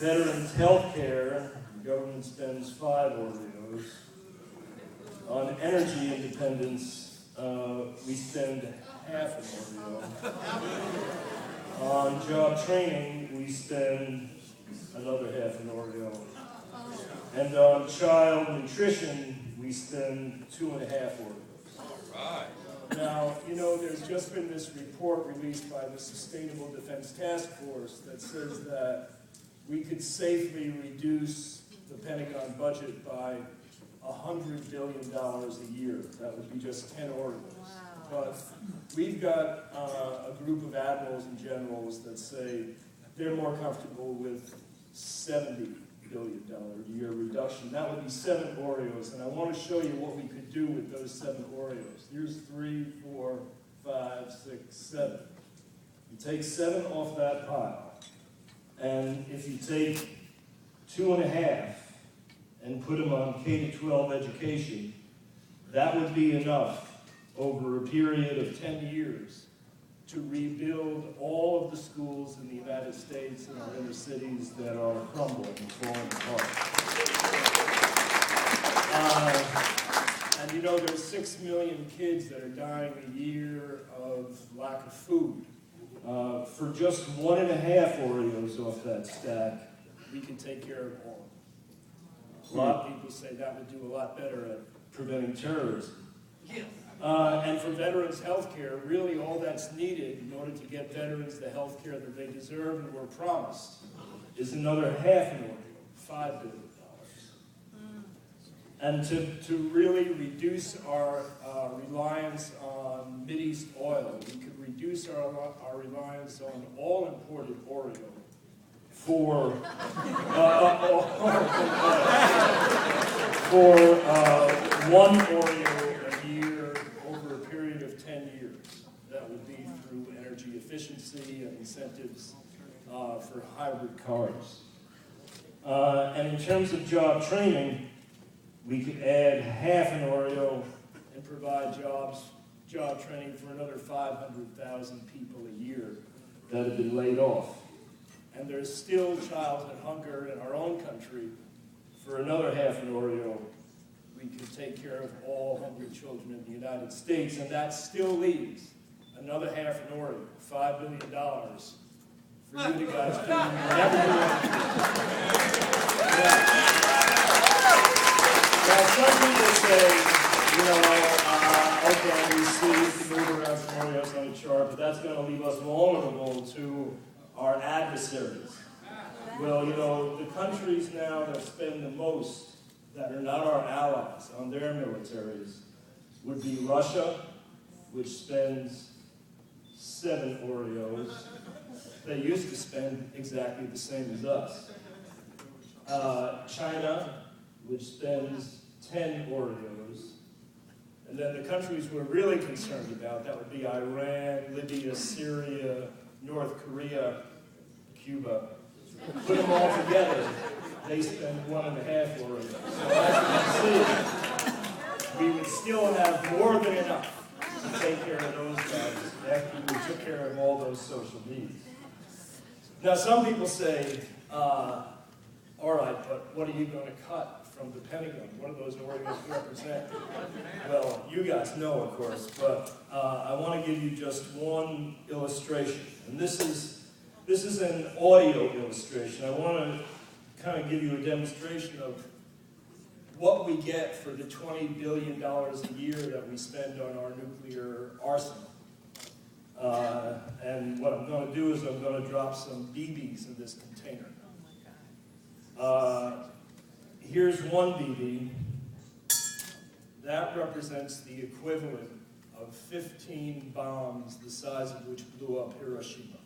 veterans' health care, the government spends 5 Oreos. On energy independence, we spend half an Oreo. On job training, we spend another half an Oreo. And on child nutrition, we spend 2.5 Oreos. All right. Now, you know, there's just been this report released by the Sustainable Defense Task Force that says that we could safely reduce the Pentagon budget by $100 billion a year. That would be just 10 Oreos. Wow. But we've got a group of admirals and generals that say they're more comfortable with $70 billion a year reduction. That would be 7 Oreos, and I want to show you what we could do with those 7 Oreos. Here's 3, 4, 5, 6, 7. You take 7 off that pile, and if you take 2.5 and put them on K-12 education, that would be enough over a period of 10 years to rebuild all of the schools in the United States and our inner cities that are crumbling and falling apart. And you know, there's 6 million kids that are dying a year of lack of food. For just 1.5 Oreos off that stack, we can take care of all. A lot of people say that would do a lot better at preventing terrorism. And for veterans' health care, really all that's needed in order to get veterans the health care that they deserve and were promised is another half an Oreo, $5 billion. And to really reduce our reliance on Mideast oil, we could reduce our reliance on all imported Oreo for 1 Oreo a year over a period of 10 years. That would be through energy efficiency and incentives for hybrid cars. And in terms of job training, we could add half an Oreo and provide job training for another 500,000 people a year that have been laid off. And there's still childhood hunger in our own country. For another half an Oreo, we could take care of all hungry children in the United States, and that still leaves another half an Oreo, $5 billion, for you to guys to never do anything. Now, some people say, you know, okay, we see you can move around some Oreos on the chart, but that's going to leave us vulnerable to our adversaries. Well, you know, the countries now that spend the most, that are not our allies, on their militaries, would be Russia, which spends 7 Oreos. They used to spend exactly the same as us. China, which spends 10 Oreos. And then the countries we're really concerned about, that would be Iran, Libya, Syria, North Korea, Cuba. Put them all together, they spend 1.5 Oreos. So as you can see, we would still have more than enough to take care of those guys after we took care of all those social needs. Now, some people say, all right, but what are you going to cut from the Pentagon? What do those Oreos represent? Well, you guys know, of course, but I want to give you just one illustration. And this is an audio illustration. I want to kind of give you a demonstration of what we get for the $20 billion a year that we spend on our nuclear arsenal. And what I'm going to do is I'm going to drop some BBs in this container. Here's one BB. That represents the equivalent of 15 bombs the size of which blew up Hiroshima.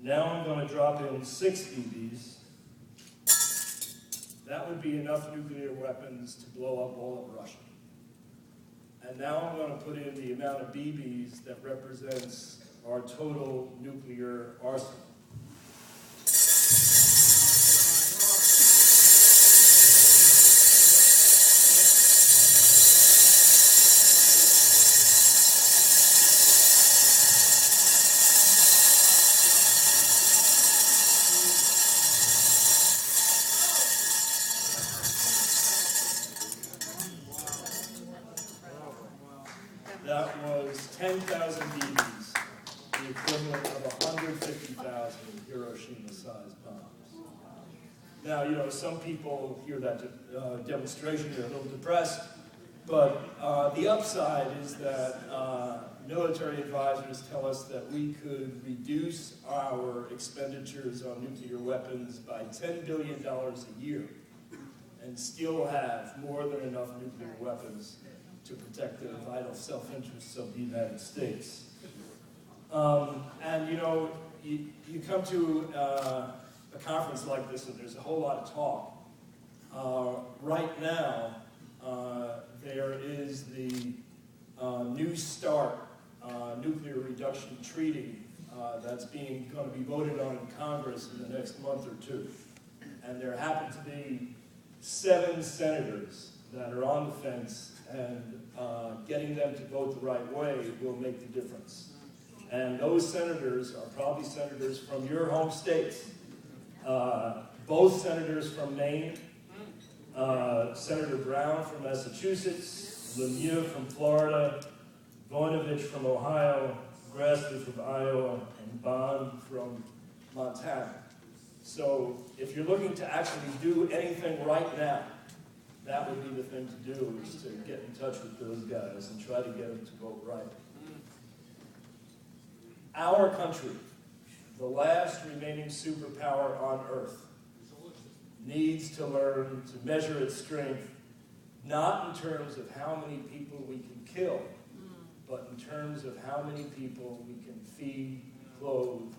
Now I'm going to drop in 6 BBs. That would be enough nuclear weapons to blow up all of Russia. And now I'm going to put in the amount of BBs that represents our total nuclear arsenal. the equivalent of 150,000 Hiroshima-sized bombs. Now, you know, some people hear that demonstration, they're a little depressed, but the upside is that military advisors tell us that we could reduce our expenditures on nuclear weapons by $10 billion a year and still have more than enough nuclear weapons to protect the vital self-interests of the United States. And you know, you come to a conference like this and there's a whole lot of talk. Right now, there is the New START nuclear reduction treaty that's going to be voted on in Congress in the next month or two. And there happen to be 7 senators that are on the fence, and getting them to vote the right way will make the difference. And those senators are probably senators from your home states. Both senators from Maine, Senator Brown from Massachusetts, Lemieux from Florida, Voinovich from Ohio, Grassley from Iowa, and Bond from Montana. So if you're looking to actually do anything right now, that would be the thing to do, is to get in touch with those guys and try to get them to vote right. Our country, the last remaining superpower on Earth, needs to learn to measure its strength, not in terms of how many people we can kill, but in terms of how many people we can feed, clothe,